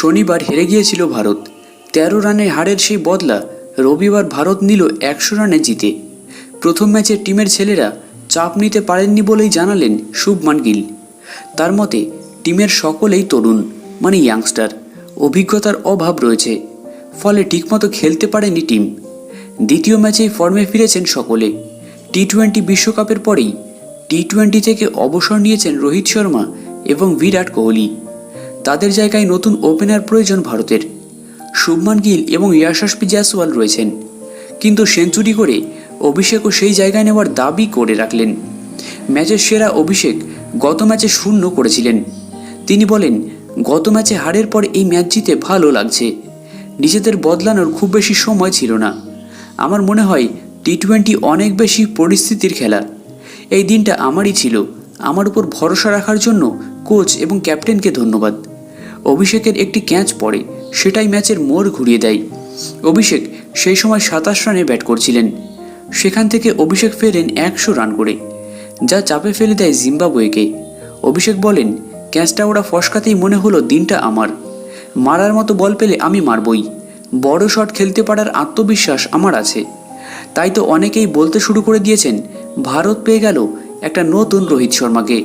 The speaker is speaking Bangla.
শনিবার হেরে গিয়েছিল ভারত। ১৩ রানে হারের সেই বদলা রবিবার ভারত নিল ১০০ রানে জিতে। প্রথম ম্যাচে টিমের ছেলেরা চাপ নিতে পারেননি বলেই জানালেন শুভমান গিল। তার মতে টিমের সকলেই তরুণ, মানে ইয়াংস্টার, অভিজ্ঞতার অভাব রয়েছে, ফলে ঠিকমতো খেলতে পারেনি টিম। দ্বিতীয় ম্যাচেই ফর্মে ফিরেছেন সকলে। টি-20 বিশ্বকাপের পরেই টি-20 থেকে অবসর নিয়েছেন রোহিত শর্মা এবং বিরাট কোহলি। তাদের জায়গায় নতুন ওপেনার প্রয়োজন ভারতের। শুভমান গিল এবং ইয়াশাস্বী জয়সওয়াল রয়েছেন, কিন্তু সেঞ্চুরি করে অভিষেকও সেই জায়গায় নেওয়ার দাবি করে রাখলেন। ম্যাচের সেরা অভিষেক গত ম্যাচে 0 করেছিলেন। তিনি বলেন, গত ম্যাচে হারের পর এই ম্যাচ জিতে ভালো লাগছে। নিজেদের বদলানোর খুব বেশি সময় ছিল না। আমার মনে হয় টি-20 অনেক বেশি পরিস্থিতির খেলা। এই দিনটা আমারই ছিল। আমার উপর ভরসা রাখার জন্য কোচ এবং ক্যাপ্টেনকে ধন্যবাদ। অভিষেকের একটি ক্যাচ পড়ে, সেটাই ম্যাচের মোড় ঘুরিয়ে দেয়। অভিষেক সেই সময় 27 রানে ব্যাট করছিলেন। সেখান থেকে অভিষেক ফেরেন 100 রান করে, যা চাপে ফেলে দেয় জিম্বাবুয়েকে। অভিষেক বলেন, ক্যাচটা ওরা ফসকাতেই মনে হলো দিনটা আমার। মারার মতো বল পেলে আমি মারবই। বড় শট খেলতে পারার আত্মবিশ্বাস আমার আছে। তাই তো অনেকেই বলতে শুরু করে দিয়েছেন, ভারত পেয়ে গেল একটা নতুন রোহিত শর্মাকে।